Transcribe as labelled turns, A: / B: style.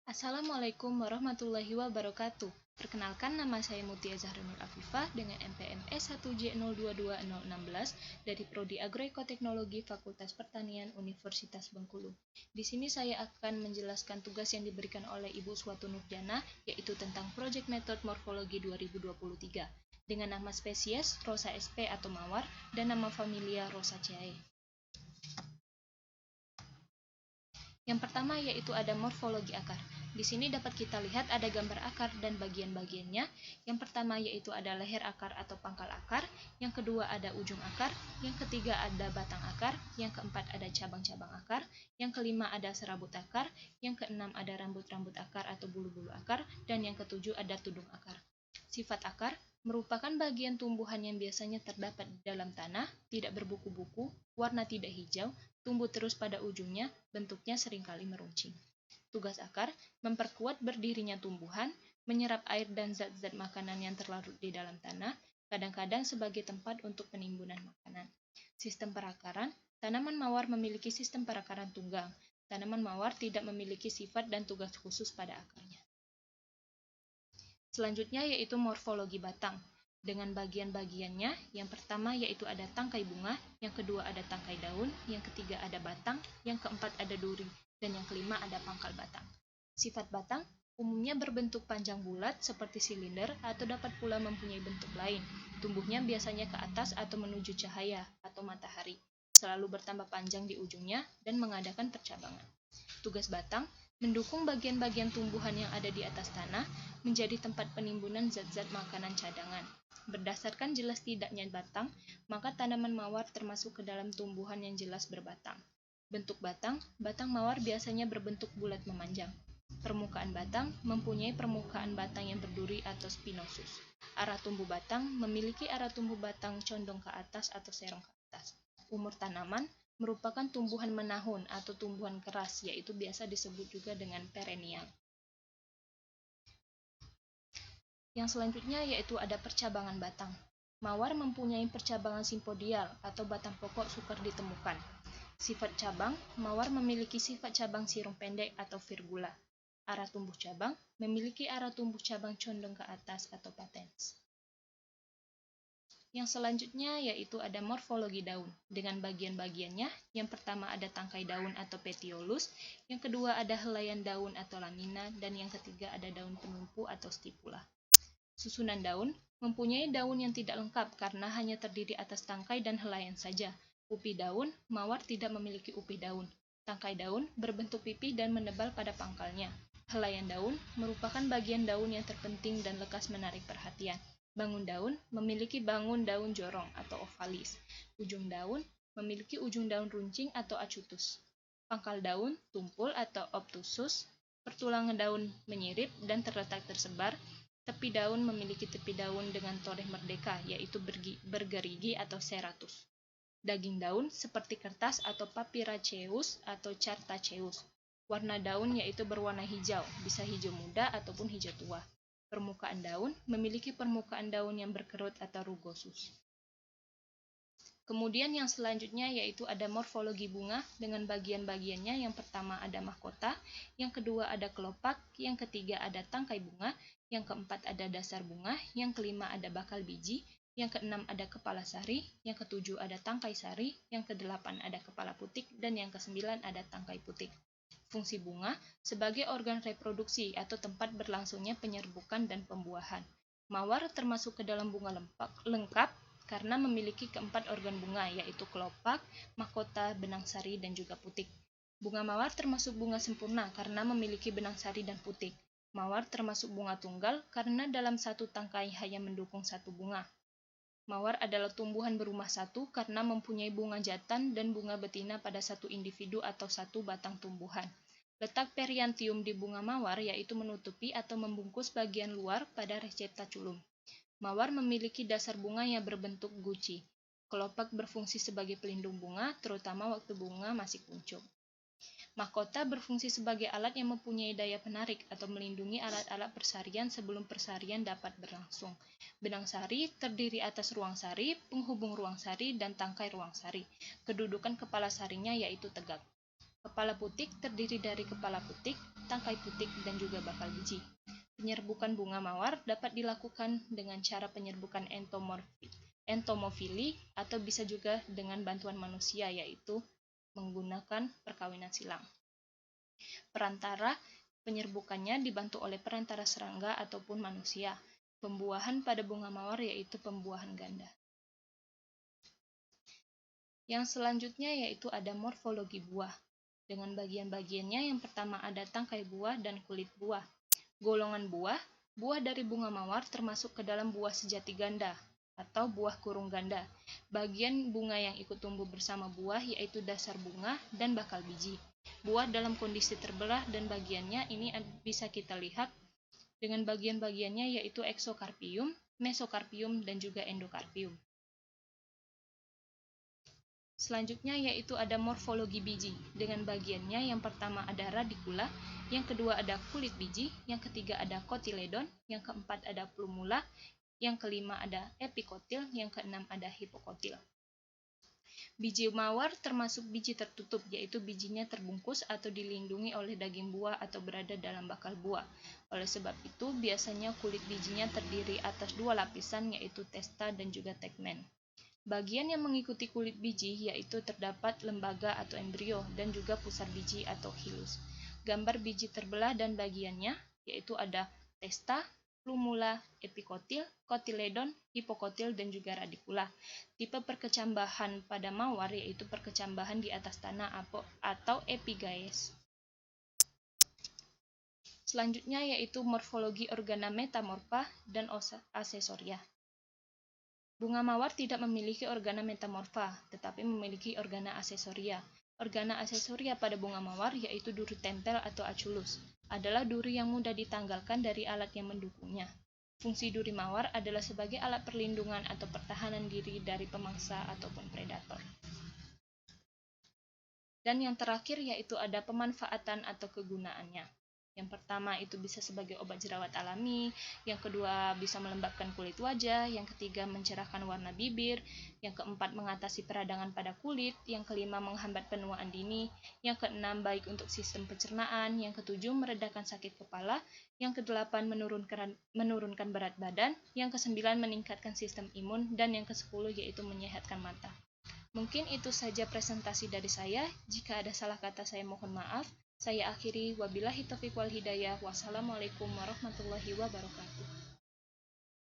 A: Assalamualaikum warahmatullahi wabarakatuh. Perkenalkan, nama saya Mutia Zahranur Afifah dengan NPM S1J022016 dari Prodi Agroekoteknologi Fakultas Pertanian Universitas Bengkulu. Di sini saya akan menjelaskan tugas yang diberikan oleh Ibu Swatu Nurjana, yaitu tentang Project Method Morfologi 2023, dengan nama spesies Rosa sp atau mawar dan nama familia Rosaceae. Yang pertama yaitu ada morfologi akar. Di sini dapat kita lihat ada gambar akar dan bagian-bagiannya. Yang pertama yaitu ada leher akar atau pangkal akar, yang kedua ada ujung akar, yang ketiga ada batang akar, yang keempat ada cabang-cabang akar, yang kelima ada serabut akar, yang keenam ada rambut-rambut akar atau bulu-bulu akar, dan yang ketujuh ada tudung akar. Sifat akar merupakan bagian tumbuhan yang biasanya terdapat di dalam tanah, tidak berbuku-buku, warna tidak hijau, tumbuh terus pada ujungnya, bentuknya seringkali meruncing. Tugas akar memperkuat berdirinya tumbuhan, menyerap air dan zat-zat makanan yang terlarut di dalam tanah, kadang-kadang sebagai tempat untuk penimbunan makanan. Sistem perakaran, tanaman mawar memiliki sistem perakaran tunggang. Tanaman mawar tidak memiliki sifat dan tugas khusus pada akarnya. Selanjutnya yaitu morfologi batang. Dengan bagian-bagiannya, yang pertama yaitu ada tangkai bunga, yang kedua ada tangkai daun, yang ketiga ada batang, yang keempat ada duri, dan yang kelima ada pangkal batang. Sifat batang umumnya berbentuk panjang bulat seperti silinder atau dapat pula mempunyai bentuk lain. Tumbuhnya biasanya ke atas atau menuju cahaya atau matahari, selalu bertambah panjang di ujungnya dan mengadakan percabangan. Tugas batang mendukung bagian-bagian tumbuhan yang ada di atas tanah menjadi tempat penimbunan zat-zat makanan cadangan. Berdasarkan jelas tidaknya batang, maka tanaman mawar termasuk ke dalam tumbuhan yang jelas berbatang. Bentuk batang, batang mawar biasanya berbentuk bulat memanjang. Permukaan batang mempunyai permukaan batang yang berduri atau spinosus. Arah tumbuh batang memiliki arah tumbuh batang condong ke atas atau serong ke atas. Umur tanaman merupakan tumbuhan menahun atau tumbuhan keras, yaitu biasa disebut juga dengan perennial. Yang selanjutnya yaitu ada percabangan batang. Mawar mempunyai percabangan simpodial atau batang pokok sukar ditemukan. Sifat cabang, mawar memiliki sifat cabang sirum pendek atau virgula. Arah tumbuh cabang memiliki arah tumbuh cabang condong ke atas atau patens. Yang selanjutnya yaitu ada morfologi daun. Dengan bagian-bagiannya, yang pertama ada tangkai daun atau petiolus, yang kedua ada helaian daun atau lamina, dan yang ketiga ada daun penumpu atau stipula. Susunan daun mempunyai daun yang tidak lengkap karena hanya terdiri atas tangkai dan helaian saja. Upi daun, mawar tidak memiliki upi daun. Tangkai daun berbentuk pipih dan menebal pada pangkalnya. Helaian daun merupakan bagian daun yang terpenting dan lekas menarik perhatian. Bangun daun memiliki bangun daun jorong atau ovalis. Ujung daun memiliki ujung daun runcing atau acutus. Pangkal daun tumpul atau obtusus. Pertulangan daun menyirip dan terletak tersebar. Tepi daun memiliki tepi daun dengan toleh merdeka, yaitu bergerigi atau seratus. Daging daun seperti kertas atau papiraceus atau cartaceus. Warna daun yaitu berwarna hijau, bisa hijau muda ataupun hijau tua. Permukaan daun memiliki permukaan daun yang berkerut atau rugosus. Kemudian yang selanjutnya yaitu ada morfologi bunga dengan bagian-bagiannya. Yang pertama ada mahkota, yang kedua ada kelopak, yang ketiga ada tangkai bunga, yang keempat ada dasar bunga, yang kelima ada bakal biji, yang keenam ada kepala sari, yang ketujuh ada tangkai sari, yang kedelapan ada kepala putik, dan yang kesembilan ada tangkai putik. Fungsi bunga sebagai organ reproduksi atau tempat berlangsungnya penyerbukan dan pembuahan. Mawar termasuk ke dalam bunga lengkap karena memiliki keempat organ bunga, yaitu kelopak, mahkota, benang sari, dan juga putik. Bunga mawar termasuk bunga sempurna karena memiliki benang sari dan putik. Mawar termasuk bunga tunggal karena dalam satu tangkai hanya mendukung satu bunga. Mawar adalah tumbuhan berumah satu karena mempunyai bunga jantan dan bunga betina pada satu individu atau satu batang tumbuhan. Letak periantium di bunga mawar yaitu menutupi atau membungkus bagian luar pada receptaculum. Mawar memiliki dasar bunga yang berbentuk guci. Kelopak berfungsi sebagai pelindung bunga, terutama waktu bunga masih kuncup. Mahkota berfungsi sebagai alat yang mempunyai daya penarik atau melindungi alat-alat persarian sebelum persarian dapat berlangsung. Benang sari terdiri atas ruang sari, penghubung ruang sari, dan tangkai ruang sari. Kedudukan kepala sarinya yaitu tegak. Kepala putik terdiri dari kepala putik, tangkai putik, dan juga bakal biji. Penyerbukan bunga mawar dapat dilakukan dengan cara penyerbukan entomofili atau bisa juga dengan bantuan manusia, yaitu menggunakan perkawinan silang. Perantara penyerbukannya dibantu oleh perantara serangga ataupun manusia. Pembuahan pada bunga mawar yaitu pembuahan ganda. Yang selanjutnya yaitu ada morfologi buah. Dengan bagian-bagiannya, yang pertama ada tangkai buah dan kulit buah. Golongan buah, buah dari bunga mawar termasuk ke dalam buah sejati ganda atau buah kurung ganda. Bagian bunga yang ikut tumbuh bersama buah yaitu dasar bunga dan bakal biji. Buah dalam kondisi terbelah dan bagiannya ini bisa kita lihat dengan bagian-bagiannya yaitu eksokarpium, mesokarpium, dan juga endokarpium. Selanjutnya yaitu ada morfologi biji. Dengan bagiannya, yang pertama ada radikula, yang kedua ada kulit biji, yang ketiga ada kotiledon, yang keempat ada plumula, yang kelima ada epikotil, yang keenam ada hipokotil. Biji mawar termasuk biji tertutup, yaitu bijinya terbungkus atau dilindungi oleh daging buah atau berada dalam bakal buah. Oleh sebab itu, biasanya kulit bijinya terdiri atas dua lapisan, yaitu testa dan juga tegmen. Bagian yang mengikuti kulit biji yaitu terdapat lembaga atau embrio dan juga pusar biji atau hilus. Gambar biji terbelah dan bagiannya yaitu ada testa, plumula, epikotil, kotiledon, hipokotil, dan juga radikula. Tipe perkecambahan pada mawar yaitu perkecambahan di atas tanah atau epigaes. Selanjutnya yaitu morfologi organa metamorfa dan aksesoria. Bunga mawar tidak memiliki organa metamorfa, tetapi memiliki organa aksesoria. Organa aksesoria pada bunga mawar yaitu duri tempel atau aculus, adalah duri yang mudah ditanggalkan dari alat yang mendukungnya. Fungsi duri mawar adalah sebagai alat perlindungan atau pertahanan diri dari pemangsa ataupun predator. Dan yang terakhir yaitu ada pemanfaatan atau kegunaannya. Yang pertama itu bisa sebagai obat jerawat alami, yang kedua bisa melembabkan kulit wajah, yang ketiga mencerahkan warna bibir, yang keempat mengatasi peradangan pada kulit, yang kelima menghambat penuaan dini, yang keenam baik untuk sistem pencernaan, yang ketujuh meredakan sakit kepala, yang kedelapan menurunkan berat badan, yang kesembilan meningkatkan sistem imun, dan yang kesepuluh yaitu menyehatkan mata. Mungkin itu saja presentasi dari saya. Jika ada salah kata saya mohon maaf. Saya akhiri, wabillahi taufiq wal hidayah. Wassalamualaikum warahmatullahi wabarakatuh.